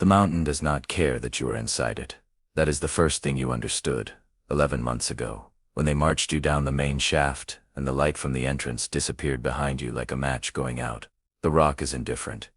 The mountain does not care that you are inside it. That is the first thing you understood, 11 months ago, when they marched you down the main shaft, and the light from the entrance disappeared behind you like a match going out. The rock is indifferent.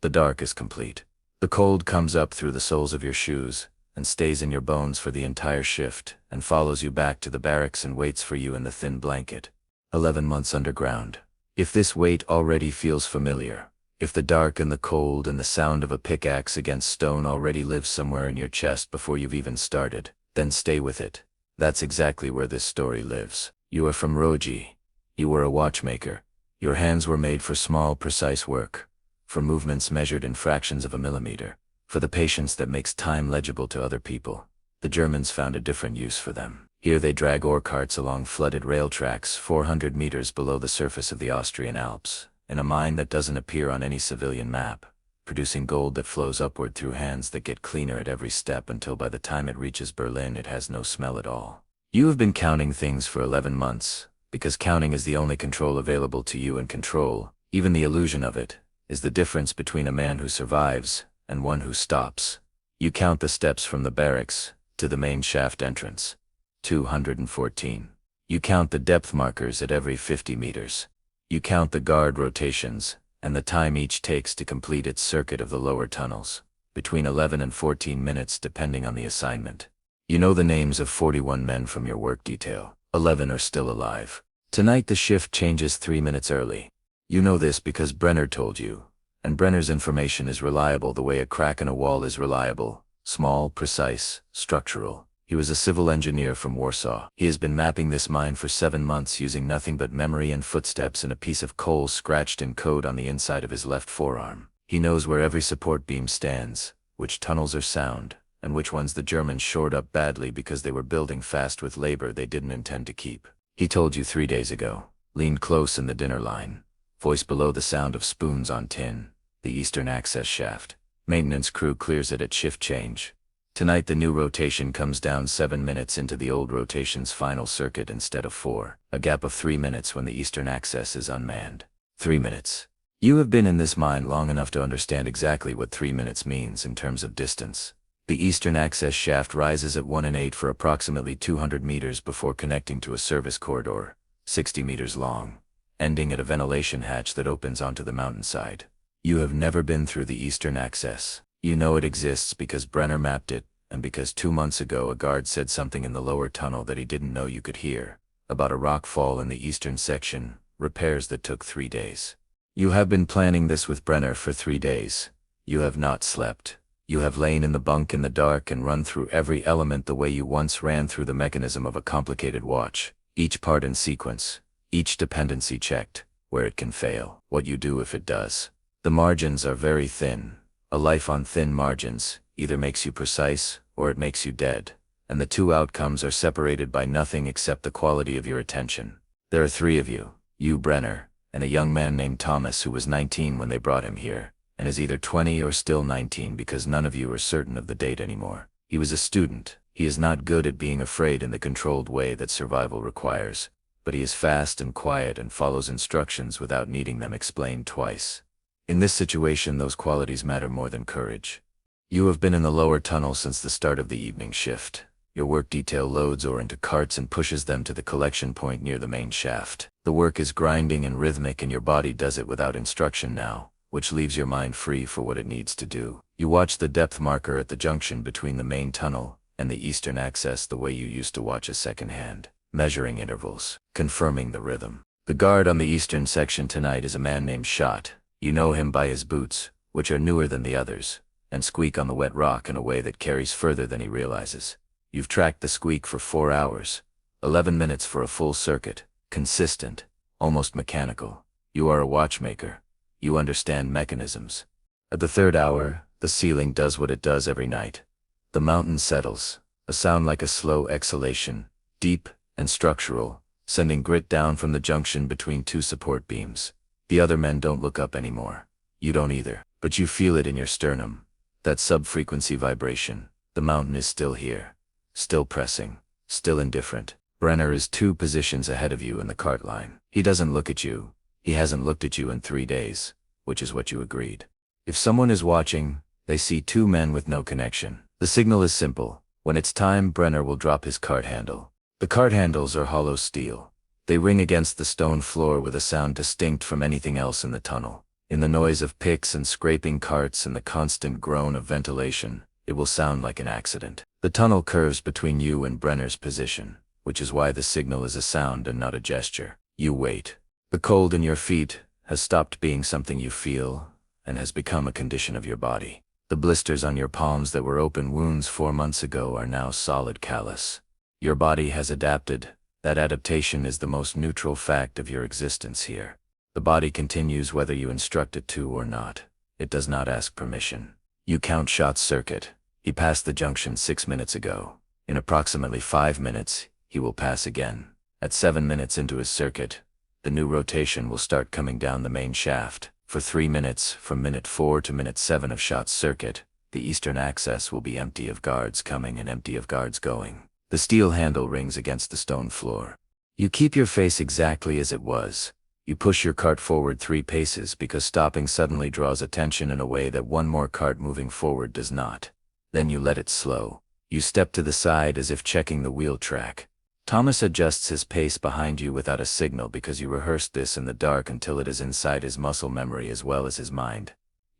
The dark is complete. The cold comes up through the soles of your shoes, and stays in your bones for the entire shift, and follows you back to the barracks and waits for you in the thin blanket. 11 months underground. If this weight already feels familiar, if the dark and the cold and the sound of a pickaxe against stone already lives somewhere in your chest before you've even started, then stay with it. That's exactly where this story lives. You are from Roji. You were a watchmaker. Your hands were made for small, precise work, for movements measured in fractions of a millimeter, for the patience that makes time legible to other people. The Germans found a different use for them. Here they drag ore carts along flooded rail tracks 400 meters below the surface of the Austrian Alps, in a mine that doesn't appear on any civilian map, producing gold that flows upward through hands that get cleaner at every step until by the time it reaches Berlin it has no smell at all. You have been counting things for 11 months, because counting is the only control available to you, and control, even the illusion of it, is the difference between a man who survives and one who stops. You count the steps from the barracks to the main shaft entrance. 214. You count the depth markers at every 50 meters. You count the guard rotations, and the time each takes to complete its circuit of the lower tunnels, between 11 and 14 minutes depending on the assignment. You know the names of 41 men from your work detail. 11 are still alive. Tonight the shift changes 3 minutes early. You know this because Brenner told you, and Brenner's information is reliable the way a crack in a wall is reliable, small, precise, structural. He was a civil engineer from Warsaw. He has been mapping this mine for 7 months using nothing but memory and footsteps and a piece of coal scratched in code on the inside of his left forearm. He knows where every support beam stands, which tunnels are sound, and which ones the Germans shored up badly because they were building fast with labor they didn't intend to keep. He told you 3 days ago, leaned close in the dinner line, voice below the sound of spoons on tin, the eastern access shaft. Maintenance crew clears it at shift change. Tonight the new rotation comes down 7 minutes into the old rotation's final circuit instead of 4, a gap of 3 minutes when the eastern access is unmanned. 3 minutes. You have been in this mine long enough to understand exactly what 3 minutes means in terms of distance. The eastern access shaft rises at 1 and 8 for approximately 200 meters before connecting to a service corridor, 60 meters long, ending at a ventilation hatch that opens onto the mountainside. You have never been through the eastern access. You know it exists because Brenner mapped it, and because 2 months ago a guard said something in the lower tunnel that he didn't know you could hear, about a rock fall in the eastern section, repairs that took 3 days. You have been planning this with Brenner for 3 days. You have not slept. You have lain in the bunk in the dark and run through every element the way you once ran through the mechanism of a complicated watch, each part in sequence, each dependency checked, where it can fail, what you do if it does. The margins are very thin. A life on thin margins either makes you precise or it makes you dead, and the two outcomes are separated by nothing except the quality of your attention. There are 3 of you, Brenner, and a young man named Thomas who was 19 when they brought him here, and is either 20 or still 19 because none of you are certain of the date anymore. He was a student. He is not good at being afraid in the controlled way that survival requires, but he is fast and quiet and follows instructions without needing them explained twice. In this situation those qualities matter more than courage. You have been in the lower tunnel since the start of the evening shift. Your work detail loads ore into carts and pushes them to the collection point near the main shaft. The work is grinding and rhythmic and your body does it without instruction now, which leaves your mind free for what it needs to do. You watch the depth marker at the junction between the main tunnel and the eastern access the way you used to watch a second hand, measuring intervals, confirming the rhythm. The guard on the eastern section tonight is a man named Schott. You know him by his boots, which are newer than the others, and squeak on the wet rock in a way that carries further than he realizes. You've tracked the squeak for 4 hours, 11 minutes for a full circuit, consistent, almost mechanical. You are a watchmaker. You understand mechanisms. At the 3rd hour, the ceiling does what it does every night. The mountain settles, a sound like a slow exhalation, deep and structural, sending grit down from the junction between 2 support beams. The other men don't look up anymore. You don't either, but you feel it in your sternum. That sub-frequency vibration. The mountain is still here. Still pressing. Still indifferent. Brenner is 2 positions ahead of you in the cart line. He doesn't look at you. He hasn't looked at you in 3 days, which is what you agreed. If someone is watching, They see two men with no connection. The signal is simple. When it's time, Brenner will drop his cart handle. The cart handles are hollow steel. They ring against the stone floor with a sound distinct from anything else in the tunnel. In the noise of picks and scraping carts and the constant groan of ventilation, it will sound like an accident. The tunnel curves between you and Brenner's position, which is why the signal is a sound and not a gesture. You wait. The cold in your feet has stopped being something you feel and has become a condition of your body. The blisters on your palms that were open wounds 4 months ago are now solid callus. Your body has adapted. That adaptation is the most neutral fact of your existence here. The body continues whether you instruct it to or not. It does not ask permission. You count Shot's circuit. He passed the junction 6 minutes ago. In approximately 5 minutes, he will pass again. At 7 minutes into his circuit, the new rotation will start coming down the main shaft. For 3 minutes, from minute 4 to minute 7 of Shot's circuit, the eastern axis will be empty of guards coming and empty of guards going. The steel handle rings against the stone floor. You keep your face exactly as it was. You push your cart forward 3 paces because stopping suddenly draws attention in a way that one more cart moving forward does not. Then you let it slow. You step to the side as if checking the wheel track. Thomas adjusts his pace behind you without a signal because you rehearsed this in the dark until it is inside his muscle memory as well as his mind.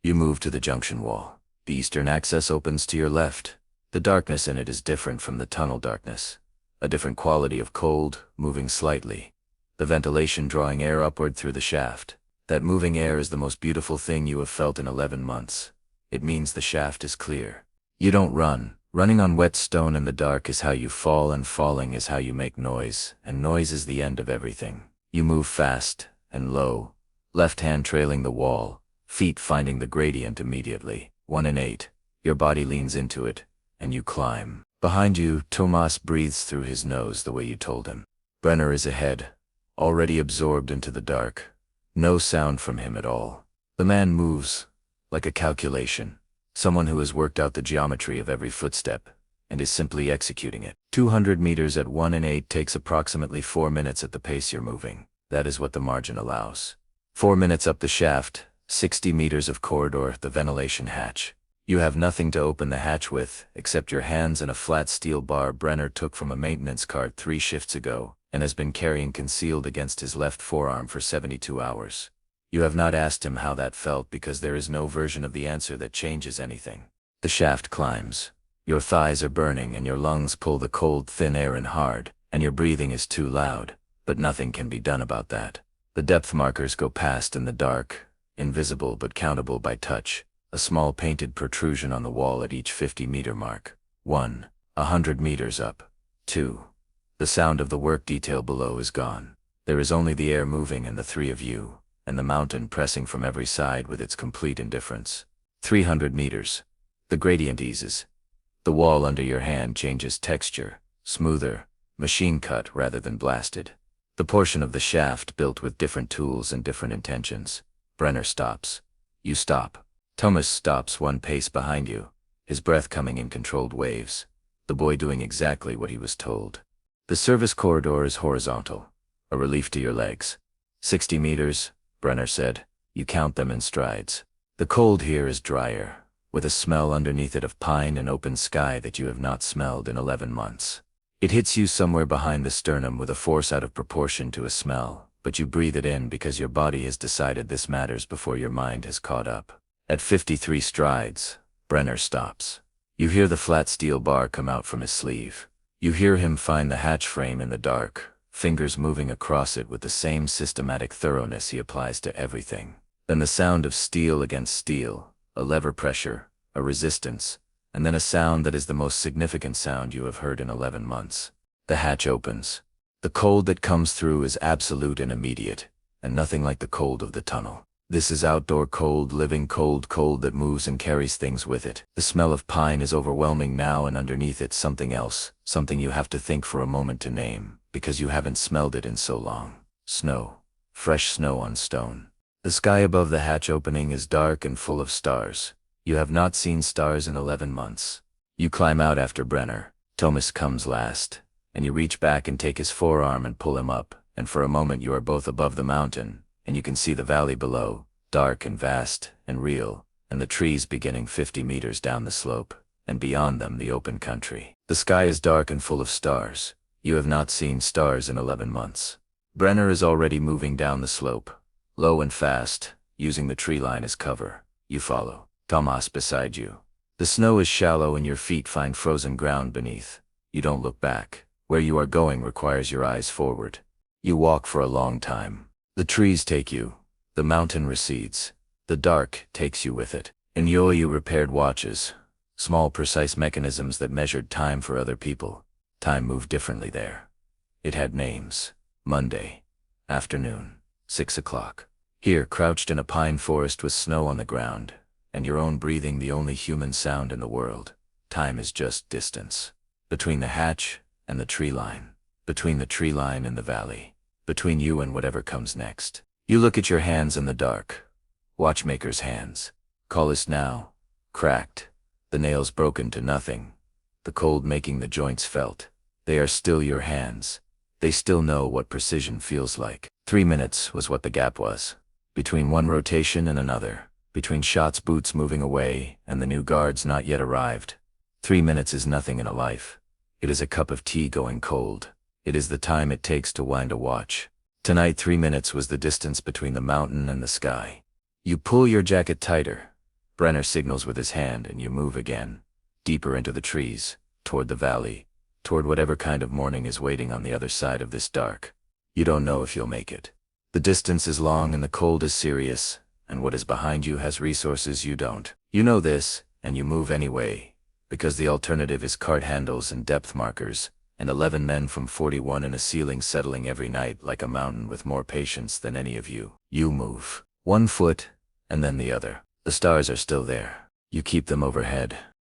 You move to the junction wall. The eastern axis opens to your left. The darkness in it is different from the tunnel darkness. A different quality of cold, moving slightly. The ventilation drawing air upward through the shaft. That moving air is the most beautiful thing you have felt in 11 months. It means the shaft is clear. You don't run. Running on wet stone in the dark is how you fall, and falling is how you make noise, and noise is the end of everything. You move fast and low, left hand trailing the wall, feet finding the gradient immediately. 1 in 8. Your body leans into it, and you climb. Behind you, Tomas breathes through his nose the way you told him. Brenner is ahead, already absorbed into the dark. No sound from him at all. The man moves, like a calculation. Someone who has worked out the geometry of every footstep, and is simply executing it. 200 meters at 1 in 8 takes approximately 4 minutes at the pace you're moving. That is what the margin allows. 4 minutes up the shaft, 60 meters of corridor, the ventilation hatch. You have nothing to open the hatch with, except your hands and a flat steel bar Brenner took from a maintenance cart 3 shifts ago, and has been carrying concealed against his left forearm for 72 hours. You have not asked him how that felt because there is no version of the answer that changes anything. The shaft climbs. Your thighs are burning and your lungs pull the cold, thin air in hard, and your breathing is too loud, but nothing can be done about that. The depth markers go past in the dark, invisible but countable by touch. A small painted protrusion on the wall at each 50-meter mark. 1. 100 meters up. 2. The sound of the work detail below is gone. There is only the air moving and the 3 of you, and the mountain pressing from every side with its complete indifference. 300 meters. The gradient eases. The wall under your hand changes texture, smoother, machine cut rather than blasted. The portion of the shaft built with different tools and different intentions. Brenner stops. You stop. Thomas stops 1 pace behind you, his breath coming in controlled waves, the boy doing exactly what he was told. The service corridor is horizontal, a relief to your legs. 60 meters, Brenner said. You count them in strides. The cold here is drier, with a smell underneath it of pine and open sky that you have not smelled in 11 months. It hits you somewhere behind the sternum with a force out of proportion to a smell, but you breathe it in because your body has decided this matters before your mind has caught up. At 53 strides, Brenner stops. You hear the flat steel bar come out from his sleeve. You hear him find the hatch frame in the dark, fingers moving across it with the same systematic thoroughness he applies to everything. Then the sound of steel against steel, a lever pressure, a resistance, and then a sound that is the most significant sound you have heard in 11 months. The hatch opens. The cold that comes through is absolute and immediate, and nothing like the cold of the tunnel. This is outdoor cold, living cold, cold that moves and carries things with it. The smell of pine is overwhelming now, and underneath it something else, something you have to think for a moment to name, because you haven't smelled it in so long. Snow. Fresh snow on stone. The sky above the hatch opening is dark and full of stars. You have not seen stars in 11 months. You climb out after Brenner. Thomas comes last, and you reach back and take his forearm and pull him up, and for a moment you are both above the mountain, and you can see the valley below, dark and vast and real, and the trees beginning 50 meters down the slope, and beyond them the open country. The sky is dark and full of stars. You have not seen stars in 11 months. Brenner is already moving down the slope, low and fast, using the tree line as cover. You follow. Tomas beside you. The snow is shallow and your feet find frozen ground beneath. You don't look back. Where you are going requires your eyes forward. You walk for a long time. The trees take you. The mountain recedes. The dark takes you with it. In Yo you repaired watches, small precise mechanisms that measured time for other people. Time moved differently there. It had names. Monday. Afternoon. 6 o'clock. Here, crouched in a pine forest with snow on the ground, and your own breathing the only human sound in the world, time is just distance. Between the hatch and the tree line. Between the tree line and the valley. Between you and whatever comes next. You look at your hands in the dark. Watchmaker's hands. Calloused now. Cracked. The nails broken to nothing. The cold making the joints felt. They are still your hands. They still know what precision feels like. 3 minutes was what the gap was. Between one rotation and another. Between shots, boots moving away, and the new guards not yet arrived. 3 minutes is nothing in a life. It is a cup of tea going cold. It is the time it takes to wind a watch. Tonight 3 minutes was the distance between the mountain and the sky. You pull your jacket tighter. Brenner signals with his hand and you move again. Deeper into the trees, toward the valley, toward whatever kind of morning is waiting on the other side of this dark. You don't know if you'll make it. The distance is long and the cold is serious, and what is behind you has resources you don't. You know this, and you move anyway, because the alternative is cart handles and depth markers, and 11 men from 41 in a ceiling settling every night like a mountain with more patience than any of you. You move. 1 foot, and then the other. The stars are still there. You keep them overhead.